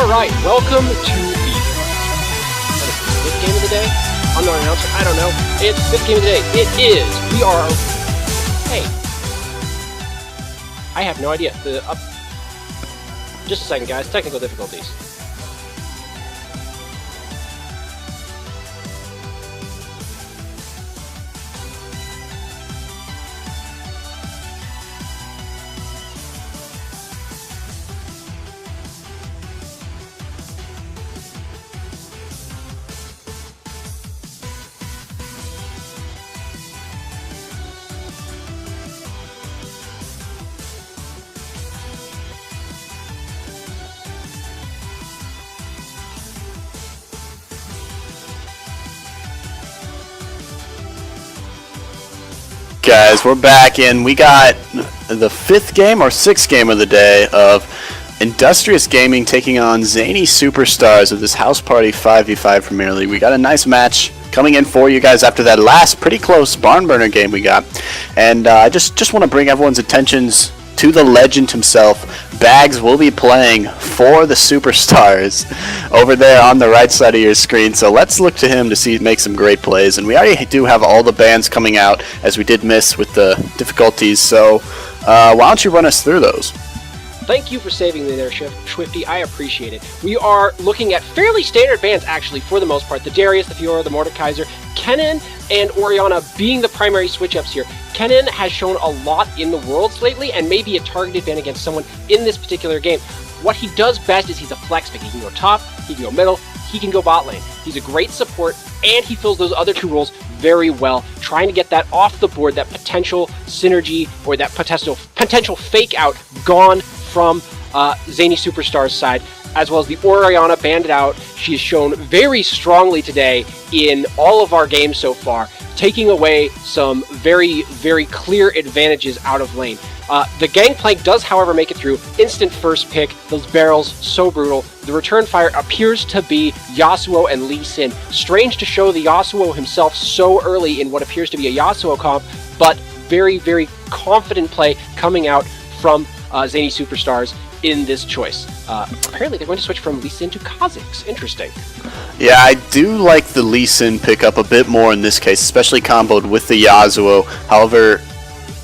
Alright, welcome to the fifth game of the day? Unknown announcer, I don't know. It's fifth game of the day. It is. We are... Hey. I have no idea. Just a second, guys. Technical difficulties. Guys, we're back and we got the fifth game or sixth game of the day of Industrious Gaming taking on Zani Superstars of this House Party 5v5 Premier League. We got a nice match coming in for you guys after that last pretty close barn burner game we got. And I just want to bring everyone's attentions to the legend himself. Bags will be playing for the Superstars over there on the right side of your screen, so let's look to him to make some great plays. And we already do have all the bands coming out, as we did miss with the difficulties, so why don't you run us through those? Thank you for saving me there, Swifty. I appreciate it. We are looking at fairly standard bands, actually, for the most part. The Darius, the Fiora, the Mordekaiser, Kennen, and Orianna being the primary switch-ups here. Kennen has shown a lot in the Worlds lately, and may be a targeted ban against someone in this particular game. What he does best is he's a flex pick. He can go top, he can go middle, he can go bot lane. He's a great support, and he fills those other two roles very well, trying to get that off the board, that potential synergy, or that potential fake out gone from Zani Superstar's side, as well as the Orianna banded out. She has shown very strongly today in all of our games so far, taking away some very, very clear advantages out of lane. The Gangplank does, however, make it through. Instant first pick, those barrels, so brutal. The return fire appears to be Yasuo and Lee Sin. Strange to show the Yasuo himself so early in what appears to be a Yasuo comp, but very, very confident play coming out from Zani Superstars in this choice. Apparently they're going to switch from Lee Sin to Kha'Zix. Interesting. Yeah, I do like the Lee Sin pickup a bit more in this case, especially comboed with the Yasuo. However,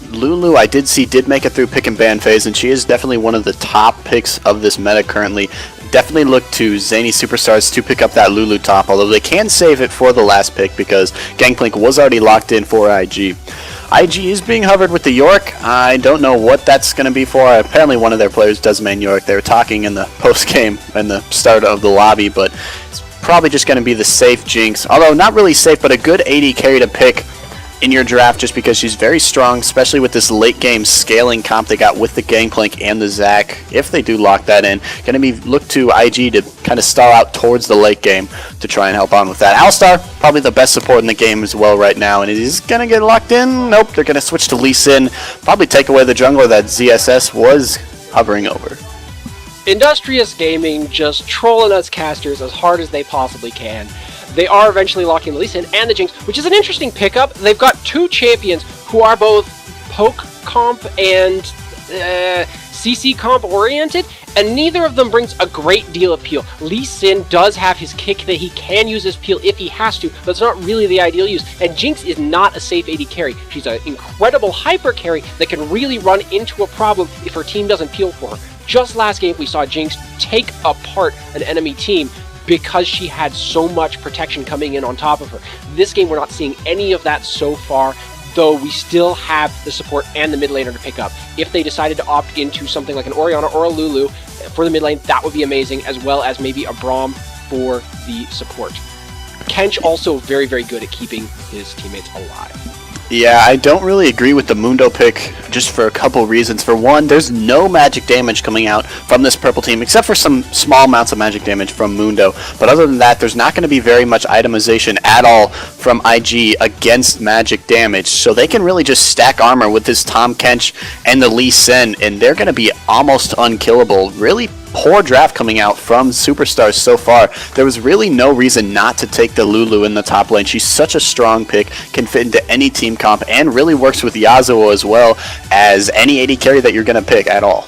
Lulu, I did make it through pick and ban phase, and she is definitely one of the top picks of this meta currently. Definitely look to Zani Superstars to pick up that Lulu top, although they can save it for the last pick because Gangplank was already locked in for IG. IG is being hovered with the York. I don't know what that's going to be for. Apparently one of their players does main York. They were talking in the post-game and the start of the lobby, but it's probably just going to be the safe Jinx. Although not really safe, but a good AD carry to pick in your draft just because she's very strong, especially with this late game scaling comp they got with the Gangplank and the Zac. If they do lock that in, going to be look to IG to kind of stall out towards the late game to try and help on with that. Alistar, probably the best support in the game as well right now, and he's going to get locked in. Nope, they're going to switch to Lee Sin, probably take away the jungler that ZSS was hovering over. Industrious Gaming just trolling us casters as hard as they possibly can. They are eventually locking the Lee Sin and the Jinx, which is an interesting pickup. They've got two champions who are both poke comp and CC comp oriented, and neither of them brings a great deal of peel. Lee Sin does have his kick that he can use as peel if he has to, but it's not really the ideal use. And Jinx is not a safe AD carry. She's an incredible hyper carry that can really run into a problem if her team doesn't peel for her. Just last game we saw Jinx take apart an enemy team because she had so much protection coming in on top of her. This game we're not seeing any of that so far, though we still have the support and the mid laner to pick up. If they decided to opt into something like an Orianna or a Lulu for the mid lane, that would be amazing, as well as maybe a Braum for the support. Kench also very, very good at keeping his teammates alive. Yeah, I don't really agree with the Mundo pick just for a couple reasons. For one, there's no magic damage coming out from this purple team, except for some small amounts of magic damage from Mundo. But other than that, there's not going to be very much itemization at all from IG against magic damage. So they can really just stack armor with this Tahm Kench and the Lee Sin, and they're going to be almost unkillable. Really poor draft coming out from Superstars so far. There was really no reason not to take the Lulu in the top lane. She's such a strong pick, can fit into any team comp, and really works with Yasuo as well as any AD carry that you're going to pick at all.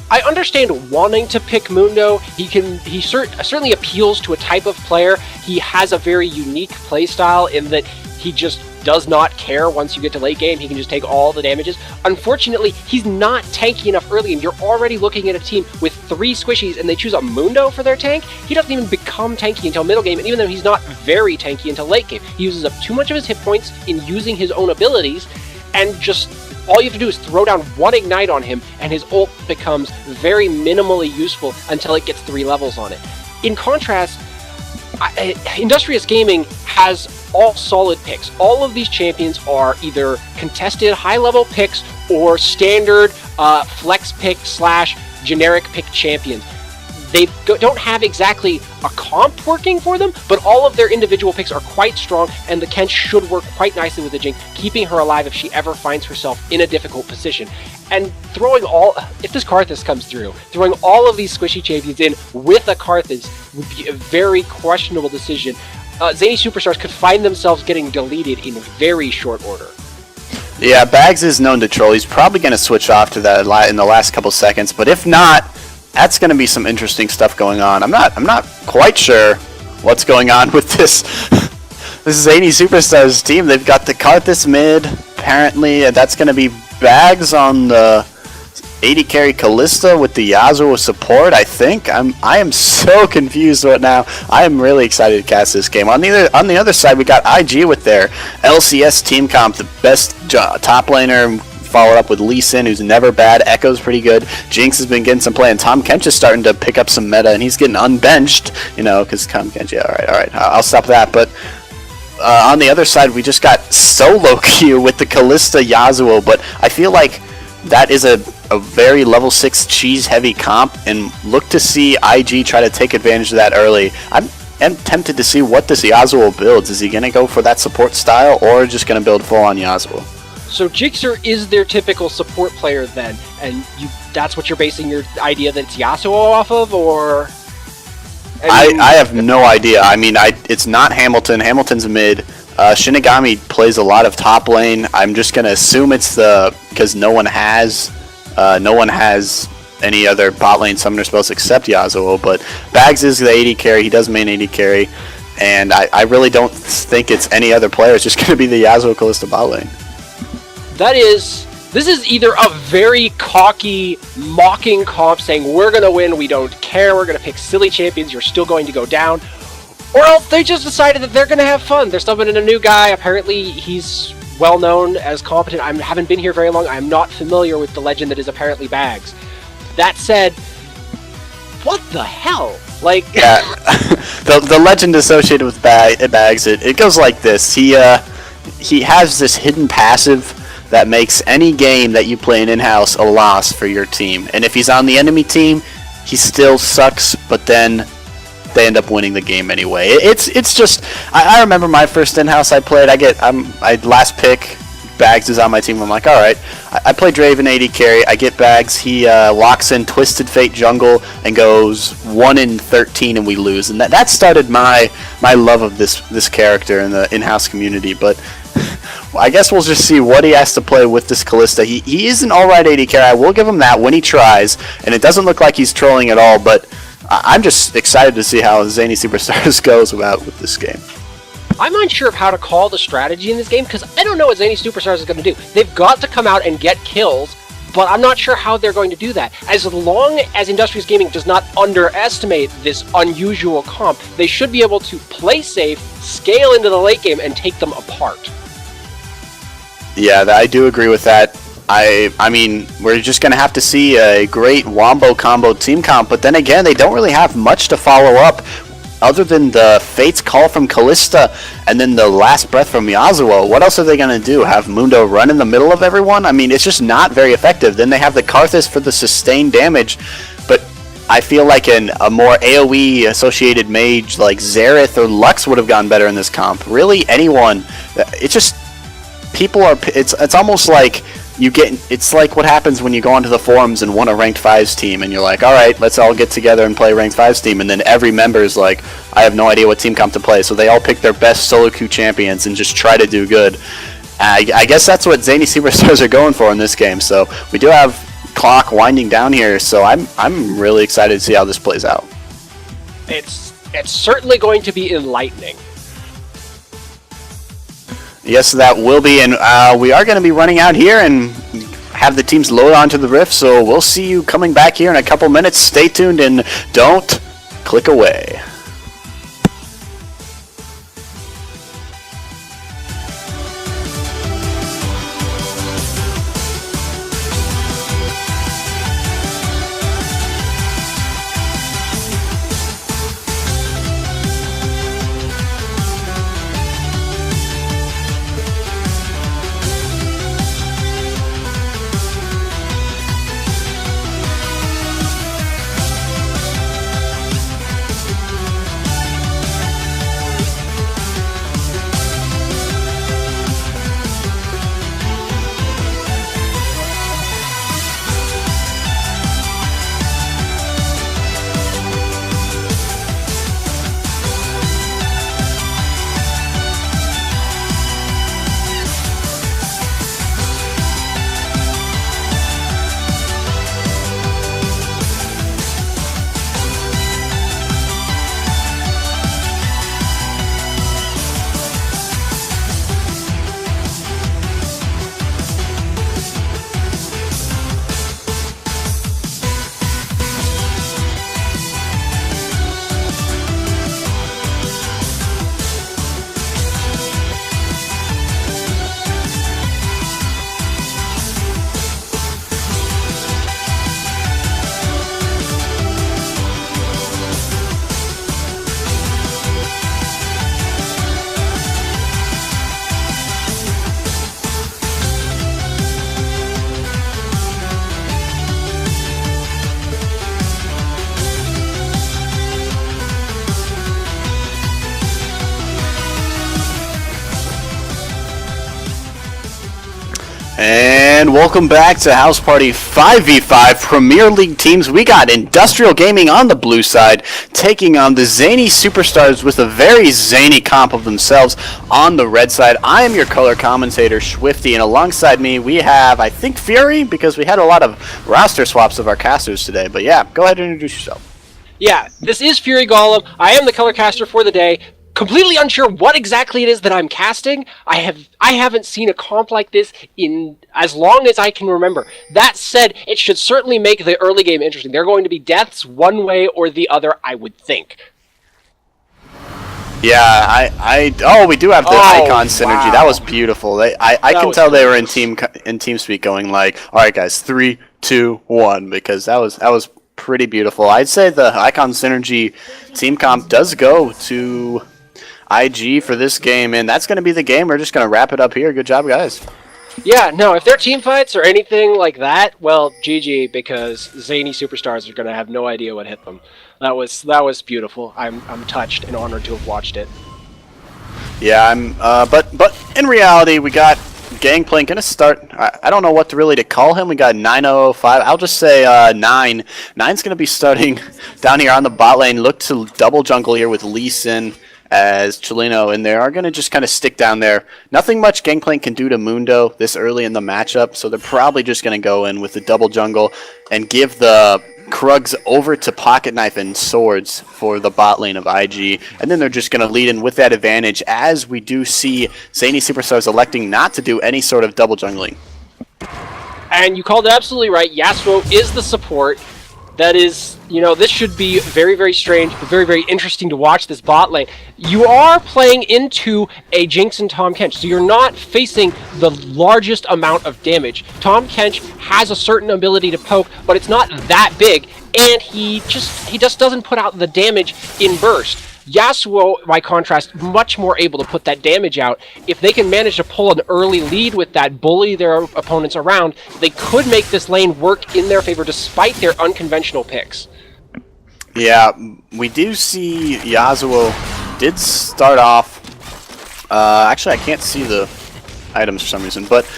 I understand wanting to pick Mundo. He certainly appeals to a type of player. He has a very unique playstyle in that he just does not care once you get to late game. He can just take all the damages. Unfortunately, he's not tanky enough early, and you're already looking at a team with 3 squishies, and they choose a Mundo for their tank. He doesn't even become tanky until middle game, and even though he's not very tanky until late game, he uses up too much of his hit points in using his own abilities, and just all you have to do is throw down 1 Ignite on him, and his ult becomes very minimally useful until it gets 3 levels on it. In contrast, Industrious Gaming has all solid picks. All of these champions are either contested high-level picks or standard flex pick / generic pick champions. They don't have exactly a comp working for them, but all of their individual picks are quite strong, and the Kench should work quite nicely with the Jing, keeping her alive if she ever finds herself in a difficult position. And if this Karthus comes through, throwing all of these squishy champions in with a Karthus would be a very questionable decision. Zany Superstars could find themselves getting deleted in very short order. Yeah, Bags is known to troll. He's probably going to switch off to that in the last couple seconds, but if not, that's going to be some interesting stuff going on. I'm not quite sure what's going on with this Zany Superstars team. They've got the Karthus mid, apparently, and that's going to be Bags on the AD carry Kalista with the Yasuo support, I think. I am so confused right now. I am really excited to cast this game. On the other side, we got IG with their LCS team comp, the best top laner, followed up with Lee Sin, who's never bad. Echo's pretty good. Jinx has been getting some play, and Tahm Kench is starting to pick up some meta, and he's getting unbenched, because Tahm Kench, yeah, all right, I'll stop that. But on the other side, we just got solo queue with the Kalista Yasuo, but I feel like that is a very level 6 cheese-heavy comp, and look to see IG try to take advantage of that early. I'm tempted to see what this Yasuo builds. Is he going to go for that support style, or just going to build full-on Yasuo? So Jixer is their typical support player then, and that's what you're basing your idea that it's Yasuo off of, or? I have no idea. I mean, it's not Hamilton. Hamilton's mid. Shinigami plays a lot of top lane. I'm just gonna assume it's because no one has any other bot lane summoner spells except Yasuo. But Bags is the AD carry. He does main AD carry, and I really don't think it's any other player. It's just gonna be the Yasuo Kalista bot lane. This is either a very cocky, mocking comp saying, we're going to win, we don't care, we're going to pick silly champions, you're still going to go down, or else they just decided that they're going to have fun. They're summoning a new guy. Apparently he's well known as competent. I haven't been here very long. I'm not familiar with the legend that is apparently Bags. That said, what the hell? Yeah, the legend associated with Bags, it goes like this. He has this hidden passive that makes any game that you play in-house a loss for your team. And if he's on the enemy team, he still sucks, but then they end up winning the game anyway. It's just, I remember my first in-house I played, I last pick, Bags is on my team. I'm like, alright, I play Draven AD carry, I get Bags, he locks in Twisted Fate jungle and goes 1-13 and we lose. And that started my love of this character in the in-house community. But I guess we'll just see what he has to play with this Kalista. He is an alright AD carry. I will give him that when he tries, and it doesn't look like he's trolling at all, but I'm just excited to see how Zany Superstars goes with this game. I'm unsure of how to call the strategy in this game, because I don't know what Zany Superstars is going to do. They've got to come out and get kills, but I'm not sure how they're going to do that. As long as Industrious Gaming does not underestimate this unusual comp, they should be able to play safe, scale into the late game, and take them apart. Yeah, I do agree with that. I mean, we're just going to have to see a great Wombo combo team comp, but then again, they don't really have much to follow up other than the Fate's Call from Kalista and then the Last Breath from Yasuo. What else are they going to do? Have Mundo run in the middle of everyone? I mean, it's just not very effective. Then they have the Karthus for the sustained damage, but I feel like a more AoE associated mage like Xerath or Lux would have gone better in this comp. Really, anyone. It's just, it's almost like it's like what happens when you go onto the forums and want a ranked 5s team and you're like, alright, let's all get together and play ranked 5s team, and then every member is like, I have no idea what team comp to play, so they all pick their best solo queue champions and just try to do good. I guess that's what Zany Superstars are going for in this game. So we do have clock winding down here, so I'm really excited to see how this plays out. It's certainly going to be enlightening. Yes, that will be, and we are going to be running out here and have the teams load onto the Rift, so we'll see you coming back here in a couple minutes. Stay tuned and don't click away. And welcome back to House Party 5v5 Premier League teams. We got Industrial Gaming on the blue side taking on the Zany Superstars with a very zany comp of themselves on the red side. I am your color commentator, Swifty, and alongside me we have, I think, Fury, because we had a lot of roster swaps of our casters today. But yeah, go ahead and introduce yourself. Yeah, this is Fury Golem. I am the color caster for the day. Completely unsure what exactly it is that I'm casting. I haven't seen a comp like this in as long as I can remember. That said, it should certainly make the early game interesting. There are going to be deaths one way or the other, I would think. Yeah, we do have the icon synergy. Wow. That was beautiful. I can tell they were in TeamSpeak going like, all right, guys, 3, 2, 1, because that was pretty beautiful. I'd say the icon synergy team comp does go to IG for this game, and that's going to be the game. We're just going to wrap it up here. Good job, guys. Yeah, no, if they're team fights or anything like that, well, GG, because Zany Superstars are going to have no idea what hit them. That was beautiful. I'm touched and honored to have watched it. Yeah, but in reality, we got Gangplank going to start. I don't know what to call him. We got 9005. I'll just say 9. 9's going to be starting down here on the bot lane. Look to double jungle here with Lee Sin as Chileno, and they are going to just kind of stick down there. Nothing much Gangplank can do to Mundo this early in the matchup, so they're probably just going to go in with the double jungle and give the Krugs over to Pocket Knife and Swords for the bot lane of IG, and then they're just going to lead in with that advantage, as we do see Zany Superstars electing not to do any sort of double jungling. And you called it absolutely right. Yasuo is the support. That is, this should be very, very strange, but very, very interesting to watch this bot lane. You are playing into a Jinx and Tahm Kench, so you're not facing the largest amount of damage. Tahm Kench has a certain ability to poke, but it's not that big, and he just doesn't put out the damage in burst. Yasuo, by contrast, much more able to put that damage out. If they can manage to pull an early lead with that, bully their opponents around, they could make this lane work in their favor despite their unconventional picks. Yeah, we do see Yasuo did start off. Actually, I can't see the items for some reason, but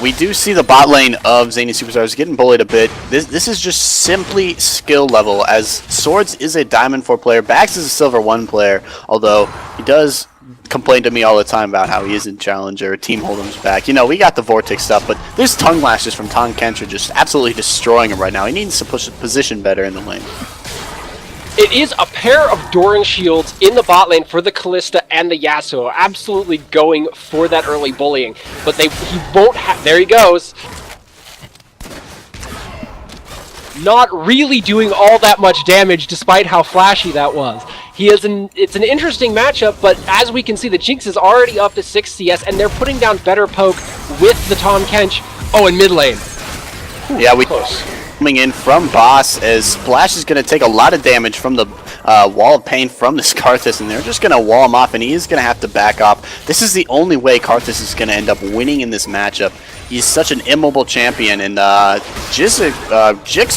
we do see the bot lane of Zany Superstars getting bullied a bit. This is just simply skill level, as Swords is a Diamond 4 player, Bax is a Silver 1 player, although he does complain to me all the time about how he isn't Challenger, Team Hold'em's back. You know, we got the Vortex stuff, but there's tongue lashes from Tom Kentra just absolutely destroying him right now. He needs to push his position better in the lane. It is a pair of Doran shields in the bot lane for the Kalista and the Yasuo, absolutely going for that early bullying. But he won't have... There he goes. Not really doing all that much damage despite how flashy that was. It's an interesting matchup, but as we can see, the Jinx is already up to 6 CS, and they're putting down better poke with the Tahm Kench. Oh, in mid lane. Yeah, close. Coming in from Boss, as Splash is going to take a lot of damage from the Wall of Pain from this Karthus, and they're just going to wall him off, and he is going to have to back off. This is the only way Karthus is going to end up winning in this matchup. He's such an immobile champion, and Jixer,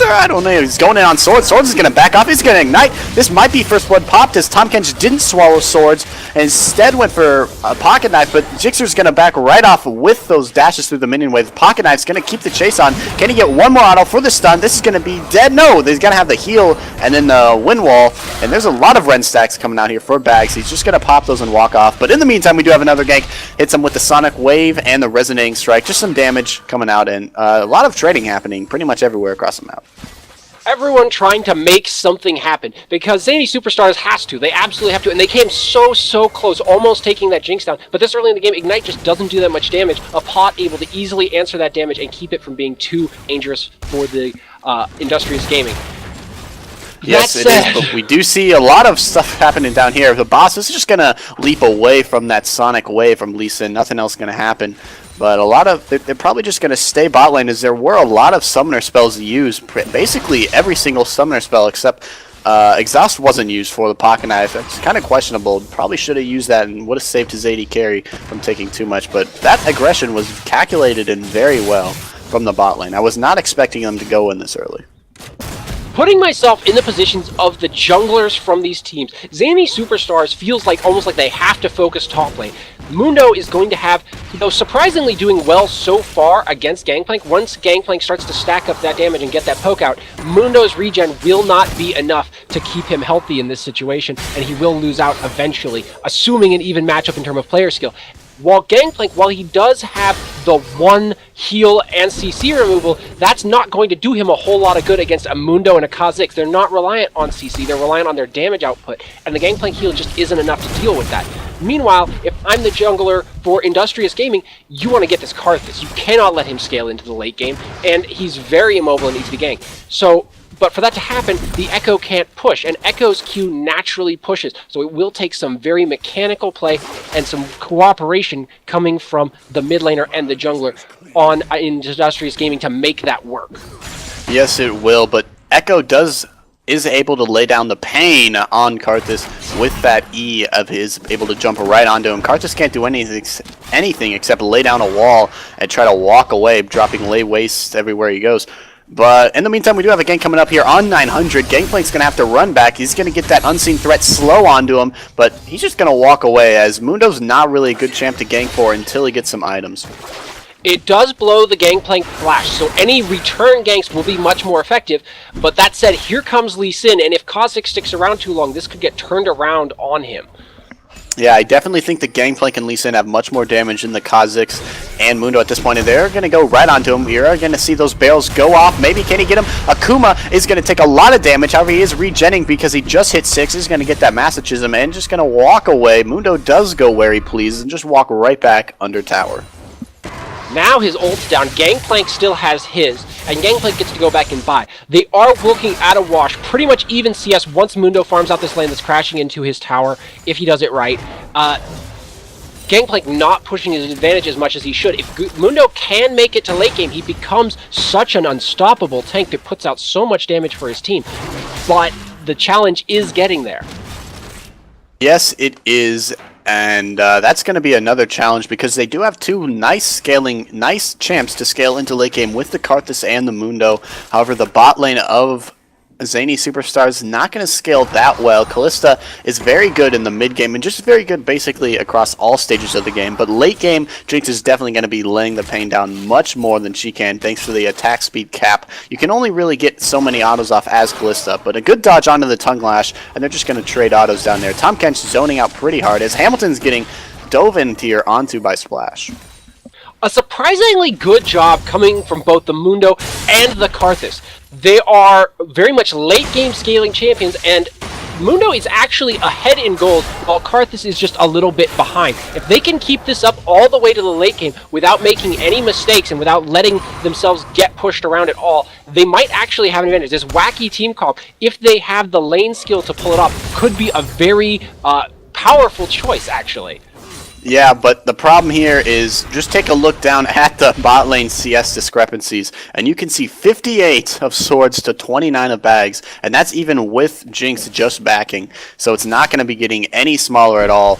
I don't know, he's going in on Swords. Swords is going to back off, he's going to ignite. This might be first blood popped as Tahm Kench didn't swallow Swords, and instead went for a Pocket Knife, but Jixer's going to back right off with those dashes through the minion wave. Pocket Knife's going to keep the chase on. Can he get one more auto for the stun? This is going to be dead. No, he's going to have the heal and then the wind wall, and there's a lot of Ren stacks coming out here for Bags. He's just going to pop those and walk off, but in the meantime, we do have another gank. Hits him with the Sonic Wave and the Resonating Strike. Just some damage coming out, and a lot of trading happening pretty much everywhere across the map. Everyone trying to make something happen, because Zany Superstars has to. They absolutely have to, and they came so close, almost taking that Jinx down. But this early in the game, Ignite just doesn't do that much damage. A pot able to easily answer that damage and keep it from being too dangerous for the Industrious Gaming. Yes, it is, but we do see a lot of stuff happening down here. The boss is just going to leap away from that Sonic Wave from Lee Sin. Nothing else going to happen. But they're probably just going to stay bot lane, as there were a lot of summoner spells used. Basically every single summoner spell except Exhaust wasn't used for the Pocket Knife. It's kind of questionable. Probably should have used that and would have saved his AD carry from taking too much. But that aggression was calculated and very well from the bot lane. I was not expecting them to go in this early. Putting myself in the positions of the junglers from these teams, Zany Superstars feels like almost like they have to focus top lane. Mundo is going to have, surprisingly doing well so far against Gangplank. Once Gangplank starts to stack up that damage and get that poke out, Mundo's regen will not be enough to keep him healthy in this situation, and he will lose out eventually, assuming an even matchup in terms of player skill. While Gangplank, while he does have the one heal and CC removal, that's not going to do him a whole lot of good against a Mundo and a Kha'Zix. They're not reliant on CC, they're reliant on their damage output, and the Gangplank heal just isn't enough to deal with that. Meanwhile, if I'm the jungler for Industrious Gaming, you want to get this Karthus. You cannot let him scale into the late game, and he's very immobile and easy to gank. But for that to happen, the Echo can't push, and Echo's Q naturally pushes, so it will take some very mechanical play and some cooperation coming from the mid laner and the jungler on Industrious Gaming to make that work. Yes, it will, but Echo is able to lay down the pain on Karthus with that E of his, able to jump right onto him. Karthus can't do anything except lay down a wall and try to walk away, dropping lay waste everywhere he goes. But in the meantime, we do have a gank coming up here on 900. Gangplank's going to have to run back. He's going to get that unseen threat slow onto him, but he's just going to walk away, as Mundo's not really a good champ to gank for until he gets some items. It does blow the Gangplank flash, so any return ganks will be much more effective. But that said, here comes Lee Sin, and if Kha'Zix sticks around too long, this could get turned around on him. Yeah, I definitely think the Gangplank and Lee Sin have much more damage than the Kha'Zix and Mundo at this point, and they're going to go right onto him. You're going to see those barrels go off. Maybe can he get him? Akuma is going to take a lot of damage. However, he is regenning because he just hit 6. He's going to get that Masochism and just going to walk away. Mundo does go where he pleases and just walk right back under tower. Now his ult's down, Gangplank still has his, and Gangplank gets to go back and buy. They are looking at a wash, pretty much even CS once Mundo farms out this lane that's crashing into his tower, if he does it right. Gangplank not pushing his advantage as much as he should. If Mundo can make it to late game, he becomes such an unstoppable tank that puts out so much damage for his team. But the challenge is getting there. Yes, it is. And that's going to be another challenge because they do have two nice champs to scale into late game with the Karthus and the Mundo. However, the bot lane of Zani Superstars not going to scale that well. Callista is very good in the mid game and just very good basically across all stages of the game. But late game, Jinx is definitely going to be laying the pain down much more than she can thanks to the attack speed cap. You can only really get so many autos off as Callista, but a good dodge onto the Tongue Lash, and they're just going to trade autos down there. Tahm Kench zoning out pretty hard as Hamilton's getting dove into here onto by Splash. A surprisingly good job coming from both the Mundo and the Karthus. They are very much late game scaling champions, and Mundo is actually ahead in gold, while Karthus is just a little bit behind. If they can keep this up all the way to the late game without making any mistakes and without letting themselves get pushed around at all, they might actually have an advantage. This wacky team comp, if they have the lane skill to pull it off, could be a very powerful choice, actually. Yeah, but the problem here is just take a look down at the bot lane CS discrepancies, and you can see 58 of swords to 29 of bags, and that's even with Jinx just backing, so it's not going to be getting any smaller at all.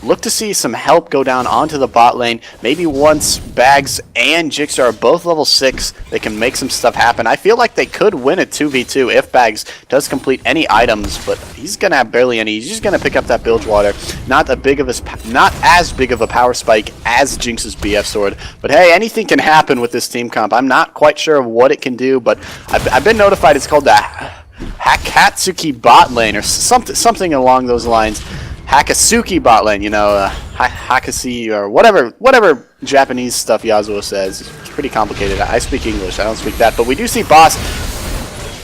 Look to see some help go down onto the bot lane. Maybe once bags and Jinx are both level 6, they can make some stuff happen. I feel like they could win a 2v2 if bags does complete any items, but he's going to have barely any. He's just going to pick up that bilge water. Not as big of a power spike as Jinx's BF sword, but hey, anything can happen with this team comp. I'm not quite sure of what it can do, but I've been notified it's called the Hakatsuki bot lane or something along those lines. Hakasuki bot lane, you know, Hakasi or whatever Japanese stuff Yasuo says. It's pretty complicated. I speak English, I don't speak that, but we do see Boss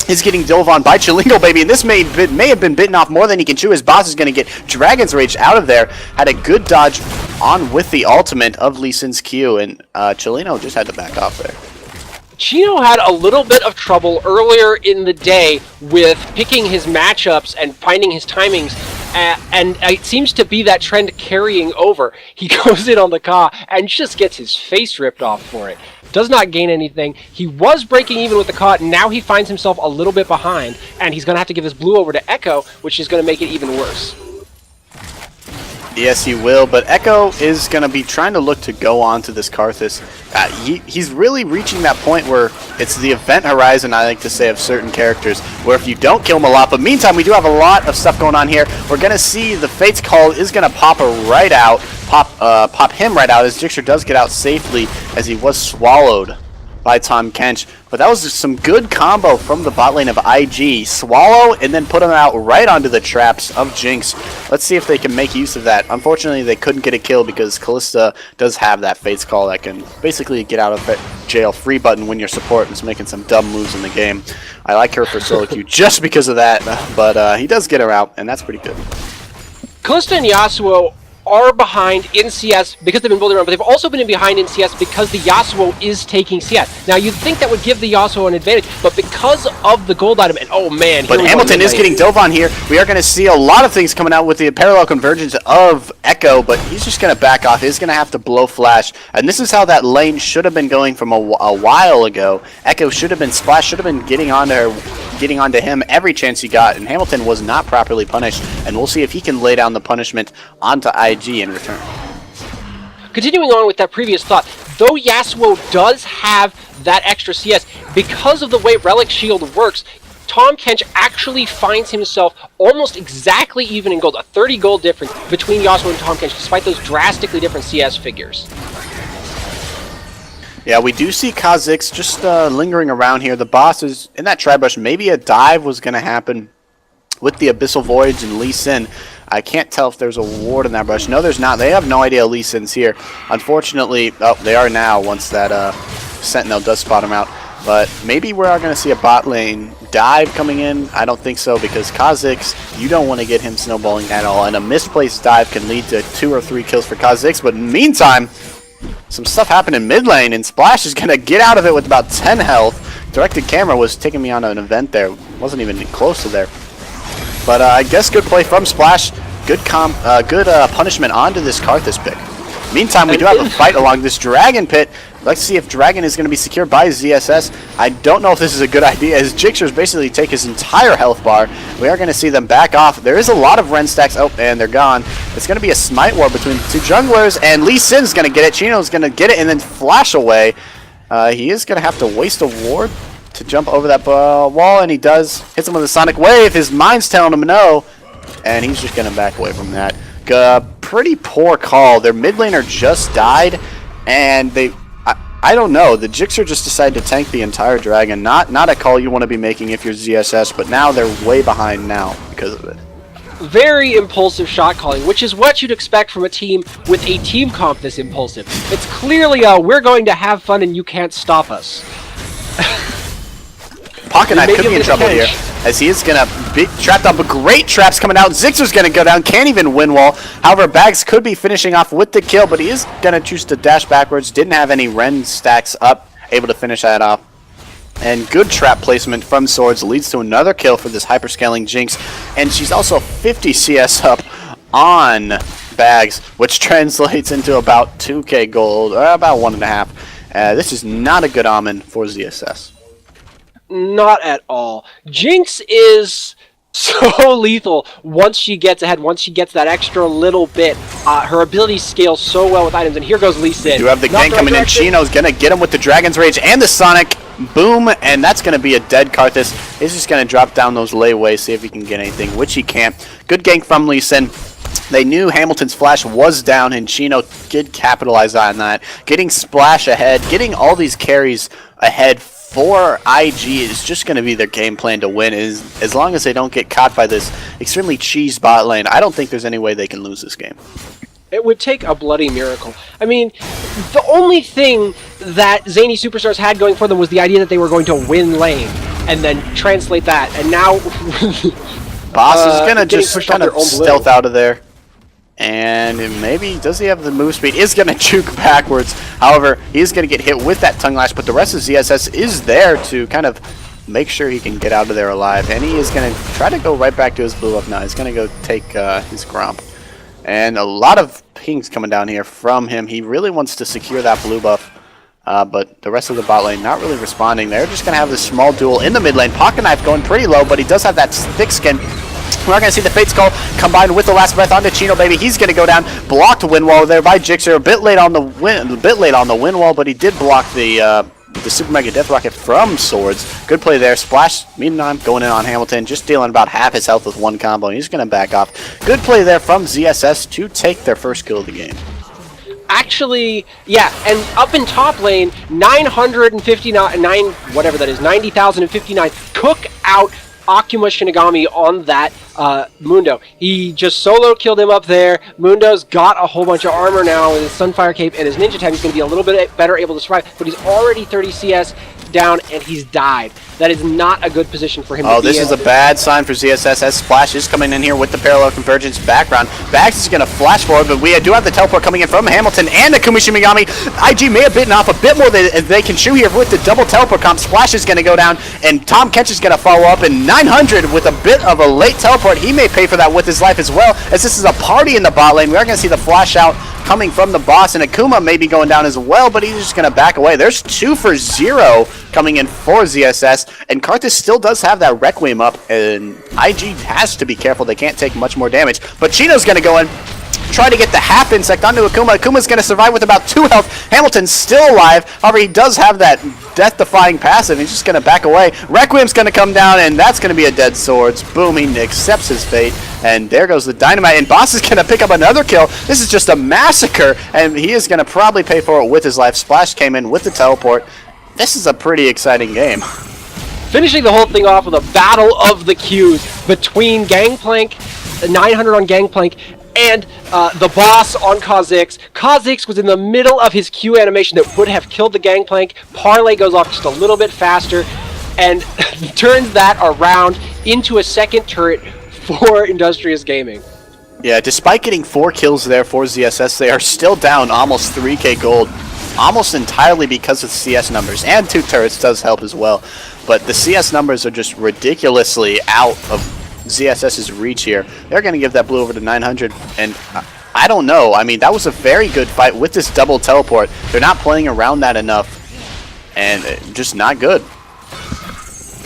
is getting dove on by Chilingo Baby, and this may have been bitten off more than he can chew. His Boss is going to get Dragon's Rage out of there. Had a good dodge on with the ultimate of Lee Sin's Q, and Chilino just had to back off there. Chino had a little bit of trouble earlier in the day with picking his matchups and finding his timings, and it seems to be that trend carrying over. He goes in on the Ka and just gets his face ripped off for it. Does not gain anything. He was breaking even with the Ka, and now he finds himself a little bit behind, and he's going to have to give his blue over to Echo, which is going to make it even worse. Yes, he will, but Echo is going to be trying to look to go on to this Karthus. He's really reaching that point where it's the event horizon, I like to say, of certain characters, where if you don't kill him a lot, but meantime, we do have a lot of stuff going on here. We're going to see the Fate's Call is going to pop right out, pop him right out, as Jixer does get out safely, as he was swallowed by Tahm Kench. But that was just some good combo from the bot lane of IG. Swallow and then put him out right onto the traps of Jinx. Let's see if they can make use of that. Unfortunately, they couldn't get a kill because Callista does have that Fate's Call that can basically get out of jail free button when your support is making some dumb moves in the game. I like her for solo queue just because of that, but he does get her out, and that's pretty good. Callista and Yasuo are behind in CS because they've been building around, but they've also been behind in CS because the Yasuo is taking CS. Now, you'd think that would give the Yasuo an advantage, but because of the gold item, and oh man, but Hamilton is getting dove on here. We are going to see a lot of things coming out with the parallel convergence of Echo, but he's just going to back off. He's going to have to blow flash, and this is how that lane should have been going from a while ago. Echo should have been Splash, should have been getting onto him every chance he got, and Hamilton was not properly punished, and we'll see if he can lay down the punishment onto IG in return. Continuing on with that previous thought, though Yasuo does have that extra CS, because of the way Relic Shield works, Tahm Kench actually finds himself almost exactly even in gold, a 30 gold difference between Yasuo and Tahm Kench, despite those drastically different CS figures. Yeah, we do see Kha'Zix just lingering around here. The boss is in that tri-brush. Maybe a dive was going to happen with the Abyssal Voyage and Lee Sin. I can't tell if there's a ward in that brush. No, there's not. They have no idea Lee Sin's here. Unfortunately, oh, they are now once that Sentinel does spot him out. But maybe we are going to see a bot lane dive coming in. I don't think so, because Kha'Zix, you don't want to get him snowballing at all. And a misplaced dive can lead to 2 or 3 kills for Kha'Zix. But in the meantime, some stuff happened in mid lane, and Splash is going to get out of it with about 10 health. Directed camera was taking me on an event there. Wasn't even close to there. But I guess good play from Splash. Good punishment onto this Karthus pick. Meantime, we do have a fight along this Dragon Pit. Let's see if Dragon is going to be secured by ZSS. I don't know if this is a good idea, as Jixers basically take his entire health bar. We are going to see them back off. There is a lot of Ren stacks. Oh, and they're gone. It's going to be a smite war between the two junglers, and Lee Sin's going to get it. Chino's going to get it and then flash away. He is going to have to waste a ward to jump over that wall, and he does. Hits him with a Sonic Wave. His mind's telling him no, and he's just going to back away from that. Pretty poor call. Their mid laner just died, and I don't know. The Jixer just decided to tank the entire dragon. Not a call you want to be making if you're ZSS, but now they're way behind now because of it. Very impulsive shot calling, which is what you'd expect from a team with a team comp this impulsive. It's clearly we're going to have fun and you can't stop us. Pocket Knife could be in trouble here, as he is going to be trapped up. Great traps coming out. Zixer's going to go down. Can't even win wall. However, Bags could be finishing off with the kill, but he is going to choose to dash backwards. Didn't have any Ren stacks up, able to finish that off. And good trap placement from Swords leads to another kill for this hyperscaling Jinx. And she's also 50 CS up on Bags, which translates into about 2k gold, or about 1.5. This is not a good omen for ZSS. Not at all. Jinx is so lethal once she gets ahead, once she gets that extra little bit. Her abilities scale so well with items, and here goes Lee Sin. You have the gank coming in. Chino's going to get him with the Dragon's Rage and the Sonic. Boom, and that's going to be a dead Karthus. He's just going to drop down those layways, see if he can get anything, which he can't. Good gank from Lee Sin. They knew Hamilton's flash was down, and Chino did capitalize on that. Getting Splash ahead, getting all these carries ahead for IG is just going to be their game plan to win. As long as they don't get caught by this extremely cheese bot lane, I don't think there's any way they can lose this game. It would take a bloody miracle. I mean, the only thing that Zany Superstars had going for them was the idea that they were going to win lane, and then translate that, and now Boss is going to just kind of stealth out of there. And maybe, does he have the move speed? Is going to juke backwards. However, he's going to get hit with that Tongue Lash, but the rest of ZSS is there to kind of make sure he can get out of there alive. And he is going to try to go right back to his blue buff now. He's going to go take his Gromp. And a lot of pings coming down here from him. He really wants to secure that blue buff. But the rest of the bot lane not really responding. They're just going to have this small duel in the mid lane. Pocket Knife going pretty low, but he does have that thick skin. We're not going to see the Fate Skull combined with the Last Breath onto Chino, baby. He's going to go down. Blocked win wall there by Jixer. A bit late on the win wall, but he did block the Super Mega Death Rocket from Swords. Good play there. Splash, meantime, going in on Hamilton, just dealing about half his health with one combo. And he's going to back off. Good play there from ZSS to take their first kill of the game. Actually, yeah, and up in top lane, 959, whatever that is, 90,059, cook out Akuma Shinigami on that Mundo. He just solo killed him up there. Mundo's got a whole bunch of armor now with his Sunfire Cape and his Ninja Tag. He's going to be a little bit better able to survive, but he's already 30 CS down and he's died. That is not a good position for him to be in. This is a bad sign for ZSS as Splash is coming in here with the Parallel Convergence background. Bags is going to flash forward, but we do have the teleport coming in from Hamilton and Akuma Shinigami. IG may have bitten off a bit more than they can chew here with the double teleport comp. Splash is going to go down, and Tom Kench is going to follow up, and 900 with a bit of a late teleport. He may pay for that with his life as well, as this is a party in the bot lane. We are going to see the flash out coming from the boss, and Akuma may be going down as well, but he's just going to back away. There's 2 for 0 coming in for ZSS, and Karthus still does have that Requiem up, and IG has to be careful. They can't take much more damage, but Chino's going to go in, try to get the half insect onto Akuma. Akuma's going to survive with about 2 health. Hamilton's still alive. However, he does have that death-defying passive. He's just going to back away. Requiem's going to come down, and that's going to be a dead Swords. Boom, he accepts his fate, and there goes the Dynamite. And Boss is going to pick up another kill. This is just a massacre, and he is going to probably pay for it with his life. Splash came in with the teleport. This is a pretty exciting game. Finishing the whole thing off with a battle of the Qs between Gangplank, 900 on Gangplank, and the boss on Kha'Zix. Kha'Zix was in the middle of his Q animation that would have killed the Gangplank. Parlay goes off just a little bit faster and turns that around into a second turret for Industrious Gaming. Yeah, despite getting 4 kills there for ZSS, they are still down almost 3k gold, almost entirely because of CS numbers, and 2 turrets does help as well. But the CS numbers are just ridiculously out of ZSS's reach here. They're going to give that blue over to 900, and I don't know. I mean, that was a very good fight with this double teleport. They're not playing around that enough, and just not good.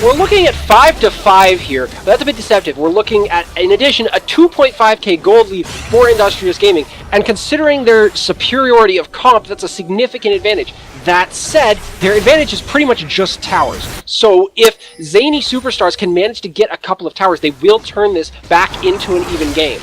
We're looking at 5-5 here. That's a bit deceptive. We're looking at, in addition, a 2.5k gold lead for Industrious Gaming, and considering their superiority of comp, that's a significant advantage. That said, their advantage is pretty much just towers. So if Zani Superstars can manage to get a couple of towers, they will turn this back into an even game.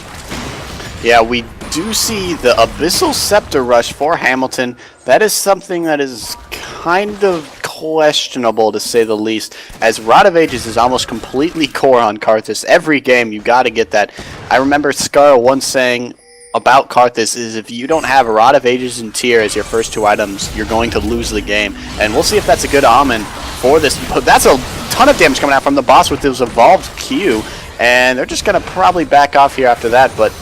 Yeah, we do see the Abyssal Scepter rush for Hamilton. That is something that is kind of questionable, to say the least, as Rod of Ages is almost completely core on Karthus. Every game, you got to get that. I remember Scar once saying about Karthus is if you don't have Rod of Ages and Tear as your first two items, you're going to lose the game. And we'll see if that's a good omen for this. But that's a ton of damage coming out from the boss with his evolved Q, and they're just going to probably back off here after that. But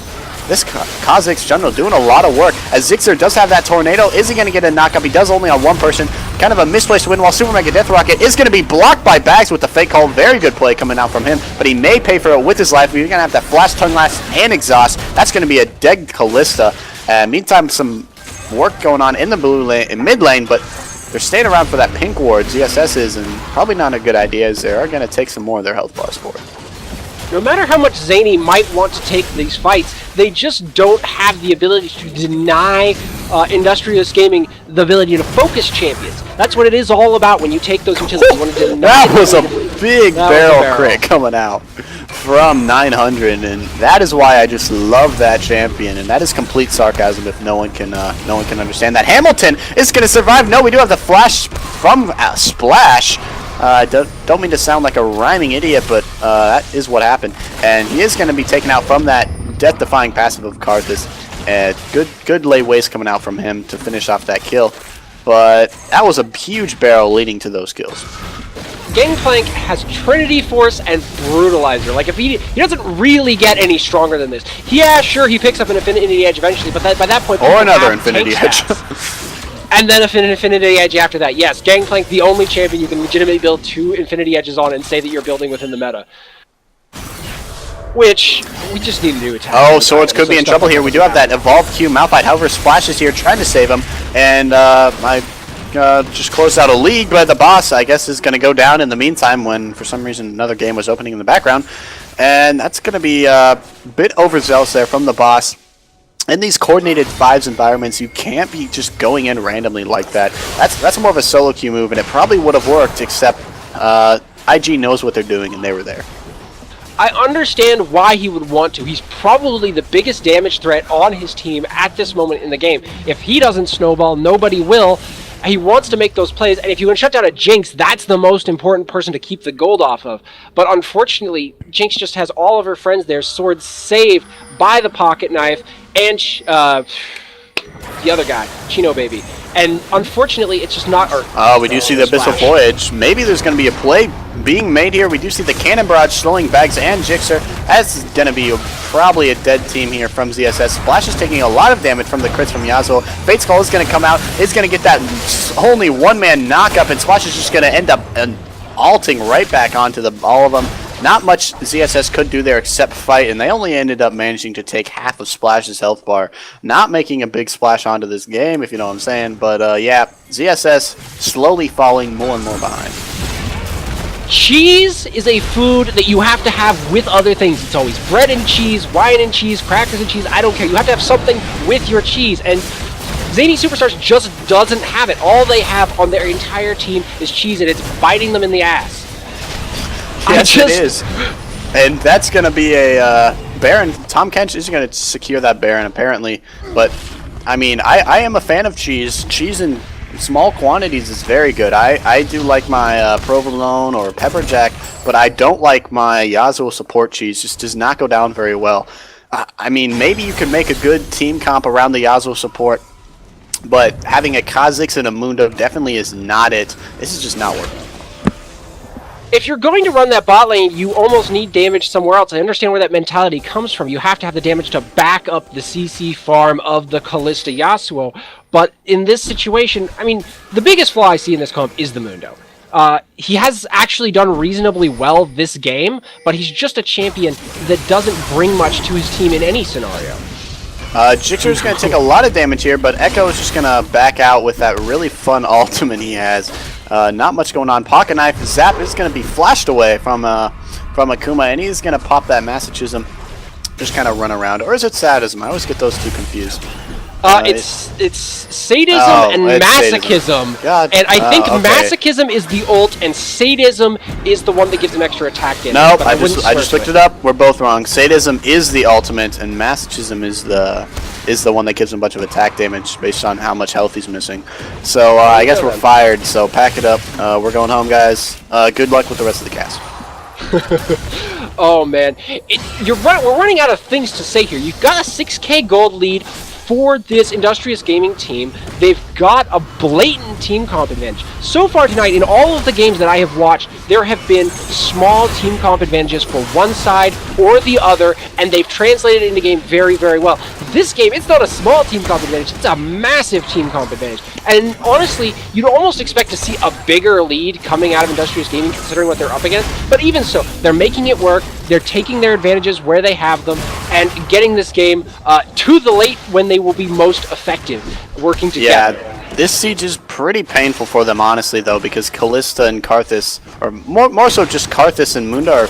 this Kha'Zix General doing a lot of work, as Zixer does have that Tornado. Is he going to get a knockup? He does only on one person. Kind of a misplaced win, while Super Mega Death Rocket is going to be blocked by Bags with the fake call. Very good play coming out from him, but he may pay for it with his life. You're going to have that Flash, Tongue Lash, and Exhaust. That's going to be a dead Callista. Meantime, some work going on in the blue lane, in mid lane, but they're staying around for that pink ward. ZSS is, and probably not a good idea, as they are going to take some more of their health bars for it. No matter how much Zani might want to take these fights, they just don't have the ability to deny Industrious Gaming the ability to focus champions. That's what it is all about when you take those utilities. You want to deny that was a big barrel crit coming out from 900, and that is why I just love that champion, and that is complete sarcasm if no one can understand that. Hamilton is going to survive. No, we do have the flash from Splash. Don't mean to sound like a rhyming idiot, but that is what happened. And he is going to be taken out from that death-defying passive of Karthus. Good lay waste coming out from him to finish off that kill. But that was a huge barrel leading to those kills. Gangplank has Trinity Force and Brutalizer. Like, if he doesn't really get any stronger than this. Yeah, sure, he picks up an Infinity Edge eventually, but by that point... Or another Infinity Edge. And then an Infinity Edge after that. Yes, Gangplank, the only champion you can legitimately build 2 Infinity Edges on and say that you're building within the meta. Which, we just need to do attack. Oh, Swords could be in trouble here. We do have that Evolved Q Malphite. However, Splash is here trying to save him. And I just closed out a league, but the boss, I guess, is going to go down in the meantime when, for some reason, another game was opening in the background. And that's going to be a bit overzealous there from the boss. In these coordinated 5s environments, you can't be just going in randomly like that. That's more of a solo queue move, and it probably would have worked, except IG knows what they're doing, and they were there. I understand why he would want to. He's probably the biggest damage threat on his team at this moment in the game. If he doesn't snowball, nobody will. He wants to make those plays, and if you can shut down a Jinx, that's the most important person to keep the gold off of. But unfortunately, Jinx just has all of her friends there. Sword saved by the pocket knife, and the other guy, Chino Baby. And unfortunately, it's just not... we do see the Abyssal Voyage. Maybe there's going to be a play being made here. We do see the Cannon Barrage slowing Bags and Jixer. That's going to be probably a dead team here from ZSS. Splash is taking a lot of damage from the crits from Yasuo. Fate's Call is going to come out. It's going to get that only one-man knockup, and Splash is just going to end up alting right back onto all of them. Not much ZSS could do there except fight, and they only ended up managing to take half of Splash's health bar. Not making a big splash onto this game, if you know what I'm saying. But yeah, ZSS slowly falling more and more behind. Cheese is a food that you have to have with other things. It's always bread and cheese, wine and cheese, crackers and cheese. I don't care. You have to have something with your cheese. And Zani Superstars just doesn't have it. All they have on their entire team is cheese, and it's biting them in the ass. Yes, it is. And that's going to be a Baron. Tom Kench is going to secure that Baron, apparently. But, I mean, I am a fan of cheese. Cheese in small quantities is very good. I do like my provolone or pepper jack, but I don't like my Yasuo support cheese. Just does not go down very well. I mean, maybe you could make a good team comp around the Yasuo support, but having a Kha'Zix and a Mundo definitely is not it. This is just not working. If you're going to run that bot lane, you almost need damage somewhere else. I understand where that mentality comes from. You have to have the damage to back up the CC farm of the Callista Yasuo. But in this situation, I mean, the biggest flaw I see in this comp is the Mundo. He has actually done reasonably well this game, but he's just a champion that doesn't bring much to his team in any scenario. Jixer's going to take a lot of damage here, but Echo is just going to back out with that really fun ultimate he has. Not much going on. Pocket Knife, Zap is going to be flashed away from Akuma, and he's going to pop that Masochism. Just kind of run around. Or is it Sadism? I always get those two confused. It's sadism and masochism. God. And I think okay. masochism is the ult, and sadism is the one that gives him extra attack damage. Nope, I just looked it up. We're both wrong. Sadism is the ultimate, and masochism is the one that gives him a bunch of attack damage based on how much health he's missing. So I guess we're fired. So pack it up. We're going home, guys. Good luck with the rest of the cast. Oh man, you're right. We're running out of things to say here. You've got a 6K gold lead for this Industrious Gaming team. They've got a blatant team comp advantage. So far tonight, in all of the games that I have watched, there have been small team comp advantages for one side or the other, and they've translated it into game very, very well. This game, it's not a small team comp advantage, it's a massive team comp advantage. And honestly, you'd almost expect to see a bigger lead coming out of Industrious Gaming considering what they're up against, but even so, they're making it work, they're taking their advantages where they have them, and getting this game to the late when they will be most effective working together. Yeah, this siege is pretty painful for them, honestly, though, because Callista and Karthus, or more so just Karthus and Munda, are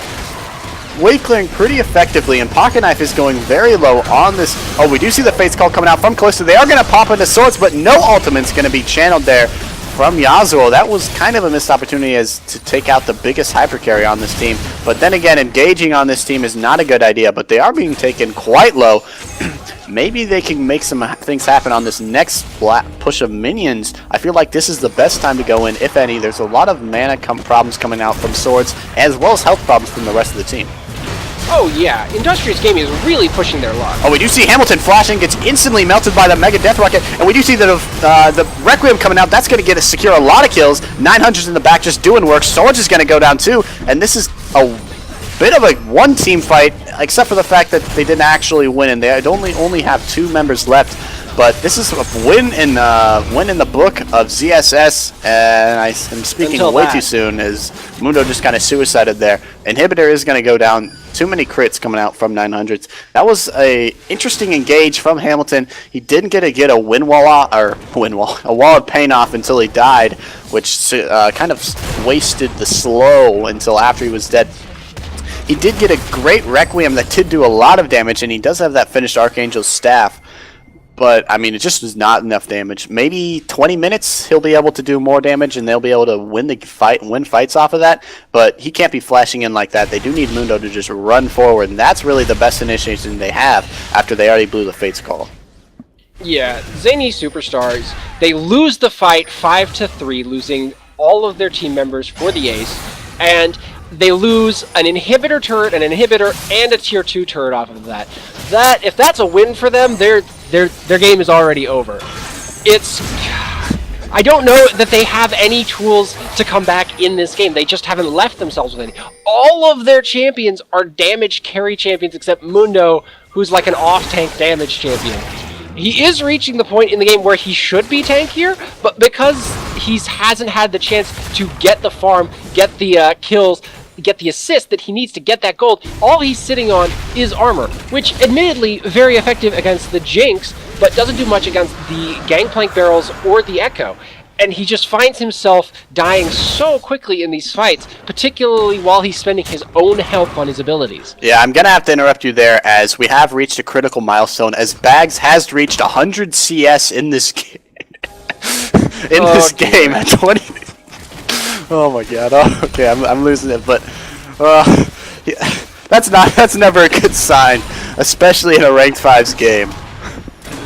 wave clearing pretty effectively, and Pocket Knife is going very low on this. Oh, we do see the Fates Call coming out from Callista. They are going to pop into swords, but no ultimate's going to be channeled there from Yasuo. That was kind of a missed opportunity as to take out the biggest hyper carry on this team. But then again, engaging on this team is not a good idea, but they are being taken quite low. Maybe they can make some things happen on this next push of minions. I feel like this is the best time to go in, if any. There's a lot of mana problems coming out from swords, as well as health problems from the rest of the team. Oh yeah, Industrious Gaming is really pushing their luck. Oh, we do see Hamilton flashing, gets instantly melted by the Mega Death Rocket, and we do see that the Requiem coming out. That's going to secure a lot of kills. 900's in the back just doing work. Swords is going to go down too, and this is a bit of a one-team fight, except for the fact that they didn't actually win, and they only have 2 members left. But this is a win in the book of ZSS, and I am speaking way too soon, as Mundo just kind of suicided there. Inhibitor is going to go down. Too many crits coming out from 900s. That was a interesting engage from Hamilton. He didn't get a wall of pain off until he died, which kind of wasted the slow until after he was dead. He did get a great Requiem that did do a lot of damage, and he does have that finished Archangel's Staff. But, I mean, it just was not enough damage. Maybe 20 minutes he'll be able to do more damage, and they'll be able to win fights off of that. But he can't be flashing in like that. They do need Mundo to just run forward, and that's really the best initiation they have after they already blew the Fates Call. Yeah, Zani Superstars, they lose the fight 5-3, losing all of their team members for the ace, and they lose an inhibitor turret, an inhibitor, and a tier 2 turret off of that. If that's a win for them, their game is already over. I don't know that they have any tools to come back in this game. They just haven't left themselves with any. All of their champions are damage carry champions except Mundo, who's like an off-tank damage champion. He is reaching the point in the game where he should be tankier, but because he hasn't had the chance to get the farm, get the kills, get the assist that he needs to get that gold, all he's sitting on is armor, which admittedly very effective against the Jinx, but doesn't do much against the Gangplank barrels or the Echo. And he just finds himself dying so quickly in these fights, particularly while he's spending his own health on his abilities. Yeah, I'm going to have to interrupt you there, as we have reached a critical milestone, as Bags has reached 100 CS in this game. Game at 20... Oh my god, okay, I'm losing it, but yeah, that's never a good sign, especially in a ranked 5's game.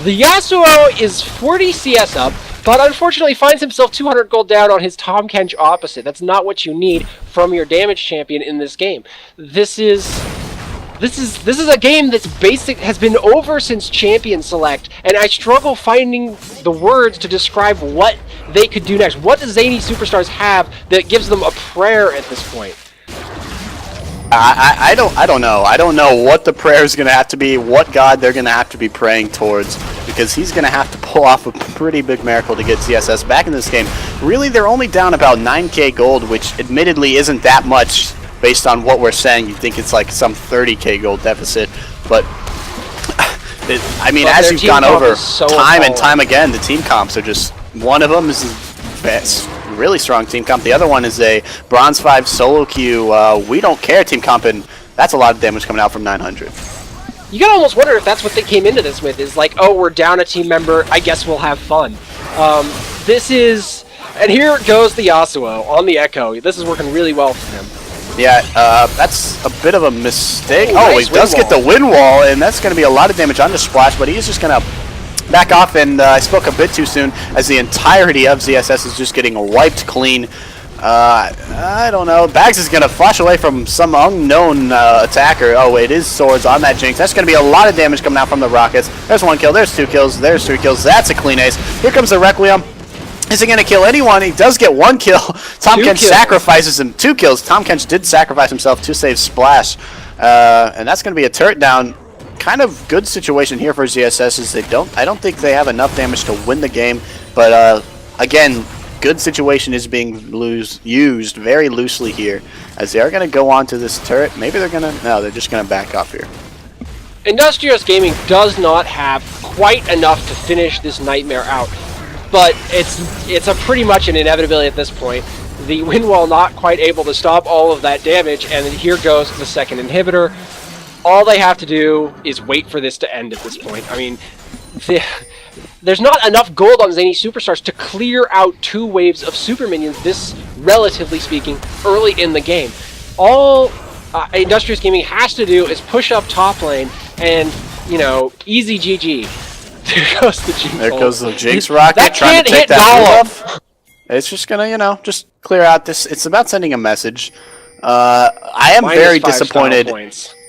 The Yasuo is 40 CS up, but unfortunately finds himself 200 gold down on his Tahm Kench opposite. That's not what you need from your damage champion in this game. This is a game that's has been over since Champion Select, and I struggle finding the words to describe what they could do next. What does Zani Superstars have that gives them a prayer at this point? I don't know. I don't know what the prayer is going to have to be, what god they're going to have to be praying towards, because he's going to have to pull off a pretty big miracle to get ZSS back in this game. Really, they're only down about 9k gold, which admittedly isn't that much based on what we're saying. You think it's like some 30k gold deficit, but I mean, as you've gone over time and time again, the team comps are just, one of them is really strong team comp. The other one is a Bronze 5 solo queue. We don't care team comp, and that's a lot of damage coming out from 900. You gotta almost wonder if that's what they came into this with, is like, oh, we're down a team member, I guess we'll have fun. This is... And here goes the Yasuo on the Echo. This is working really well for him. Yeah, that's a bit of a mistake. Ooh, oh, nice he does wind get the wind wall, and that's going to be a lot of damage on the Splash, but he's just going to back off, and I spoke a bit too soon, as the entirety of ZSS is just getting wiped clean. I don't know. Bags is going to flash away from some unknown attacker. Oh, it is swords on that Jinx. That's going to be a lot of damage coming out from the rockets. There's 1 kill, there's 2 kills, there's 3 kills. That's a clean ace. Here comes the Requiem. Isn't going to kill anyone. He does get 1 kill. Tom Kench sacrifices him. 2 kills. Tom Kench did sacrifice himself to save Splash. And that's going to be a turret down. Kind of good situation here for ZSS is I don't think they have enough damage to win the game. But again, good situation is being used very loosely here, as they are going to go on to this turret. Maybe they're going to... No, they're just going to back off here. Industrious Gaming does not have quite enough to finish this nightmare out. But it's a pretty much an inevitability at this point. The wind wall not quite able to stop all of that damage, and here goes the second inhibitor. All they have to do is wait for this to end at this point. I mean, there's not enough gold on Zani Superstars to clear out 2 waves of super minions, this, relatively speaking, early in the game. All Industrious Gaming has to do is push up top lane and, you know, easy GG. There goes the Jinx. There goes the Jinx rocket. That trying can't to take hit that Golem. It's just gonna, you know, just clear out this. It's about sending a message. I am very disappointed.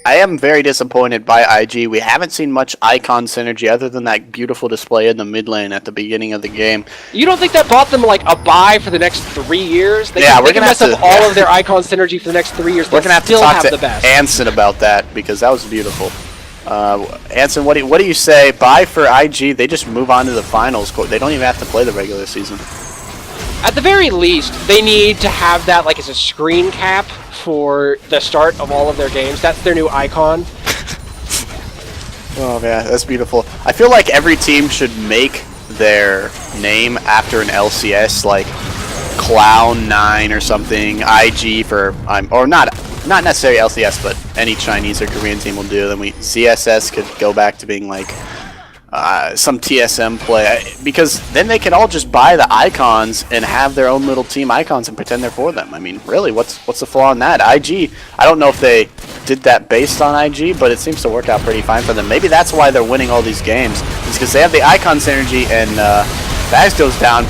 I am very disappointed by IG. We haven't seen much icon synergy other than that beautiful display in the mid lane at the beginning of the game. You don't think that bought them like a buy for the next 3 years? They we're can gonna mess have up to, all of their icon synergy for the next 3 years. We're gonna have to still talk have to the best. Anson about that, because that was beautiful. Anson, what do you say? Buy for IG. They just move on to the finals. They don't even have to play the regular season. At the very least, they need to have that like as a screen cap for the start of all of their games. That's their new icon. Oh man, that's beautiful. I feel like every team should make their name after an LCS, like Clown9 or something. IG for or not necessarily LCS, but any Chinese or Korean team will do. Then ZSS could go back to being like some TSM play, because then they can all just buy the icons and have their own little team icons and pretend they're for them. I mean, really, what's the flaw in that? IG, I don't know if they did that based on IG, but it seems to work out pretty fine for them. Maybe that's why they're winning all these games. It's because they have the icon synergy, and Bags goes down.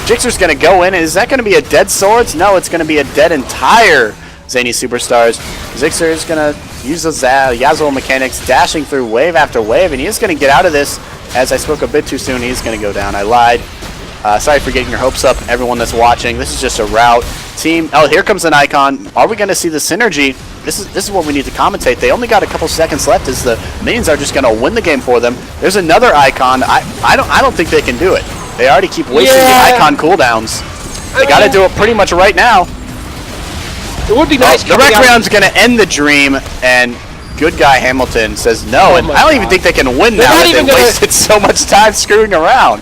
Jixer's going to go in. Is that going to be a dead Swords? No, it's going to be a dead entire Zani Superstars. Zixer is going to use those Yasuo mechanics, dashing through wave after wave, and he is going to get out of this. As I spoke a bit too soon, he's going to go down. I lied. Sorry for getting your hopes up, everyone that's watching. This is just a rout. Team, oh, here comes an icon. Are we going to see the synergy? This is what we need to commentate. They only got a couple seconds left as the minions are just going to win the game for them. There's another icon. I don't think they can do it. They already keep wasting the icon cooldowns. They got to do it pretty much right now. It would be nice. The Requiem's going to end the dream, and good guy Hamilton says no, and I don't even think they can win now that they wasted so much time screwing around.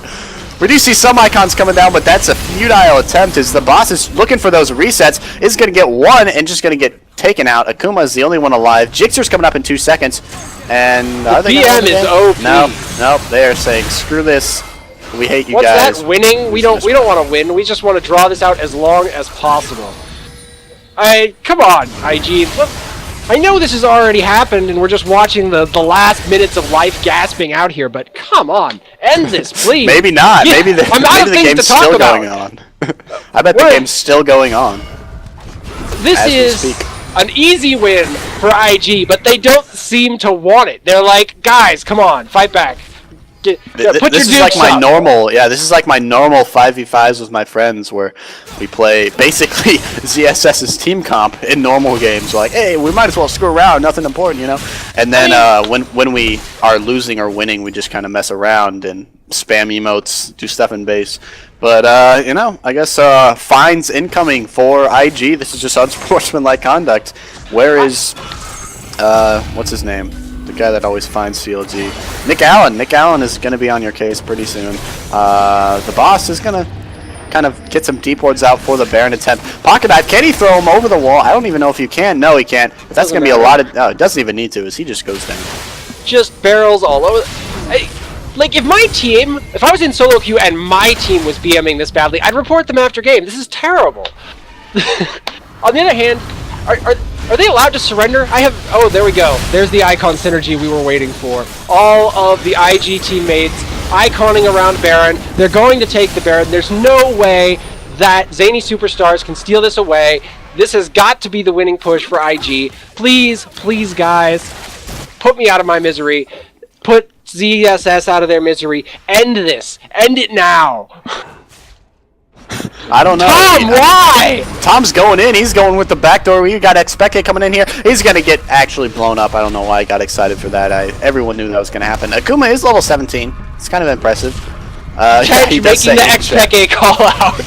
We do see some icons coming down, but that's a futile attempt as the boss is looking for those resets. Is going to get one and just going to get taken out. Akuma is the only one alive. Jixer's coming up in 2 seconds. And are they PM is OP. No, they are saying screw this. We hate you What's guys. What's that? Winning? We don't want to win. We just want to draw this out as long as possible. Come on, IG. Look, I know this has already happened, and we're just watching the last minutes of life gasping out here, but come on. End this, please. Maybe not. Yeah, maybe the game's still going on. I bet the game's still going on. This is an easy win for IG, but they don't seem to want it. They're like, guys, come on, fight back. This is like my normal, this is like my normal 5v5s with my friends where we play basically ZSS's team comp in normal games. We're like, hey, we might as well screw around, nothing important, you know? And then when we are losing or winning, we just kind of mess around and spam emotes, do stuff in base. But, you know, I guess fines incoming for IG. This is just unsportsmanlike conduct. Where is, what's his name? The guy that always finds CLG. Nick Allen. Nick Allen is going to be on your case pretty soon. The boss is going to kind of get some deep wards out for the Baron attempt. Pocket dive, can he throw him over the wall? I don't even know if you can. No, he can't. But that's going to be a lot of... Oh, it doesn't even need to, as he just goes down. Just barrels all over. Like, if my team, if I was in solo queue and my team was BMing this badly, I'd report them after game. This is terrible. On the other hand, are they allowed to surrender? Oh, there we go. There's the icon synergy we were waiting for. All of the IG teammates iconing around Baron. They're going to take the Baron. There's no way that Zany Superstars can steal this away. This has got to be the winning push for IG. Please, please, guys, put me out of my misery. Put ZSS out of their misery. End this. End it now. I don't know. Tom, why? Tom's going in. He's going with the backdoor. We got Expected coming in here. He's going to get actually blown up. I don't know why I got excited for that. Everyone knew that was going to happen. Akuma is level 17. It's kind of impressive. He making the Expected call out.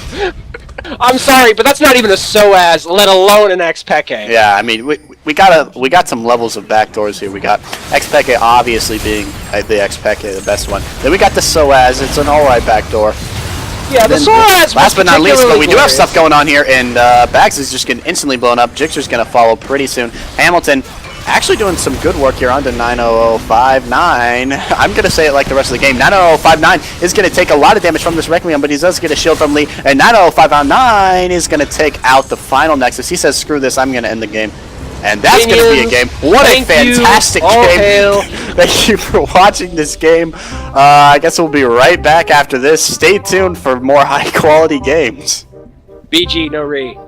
I'm sorry, but that's not even a SOAS, let alone an Expected. Yeah, I mean, we got some levels of backdoors here. We got Expected obviously being the Expected, the best one. Then we got the SOAS. It's an alright backdoor. Yeah, the SOAS. Last but not least, but we do have stuff going on here, and Bags is just getting instantly blown up. Jixer's going to follow pretty soon. Hamilton actually doing some good work here onto 90059. I'm going to say it like the rest of the game. 90059 is going to take a lot of damage from this Requiem, but he does get a shield from Lee, and 90509 is going to take out the final Nexus. He says, screw this, I'm going to end the game. And that's going to be a game. What a fantastic game. Thank you for watching this game. I guess we'll be right back after this. Stay tuned for more high-quality games. BG, no re.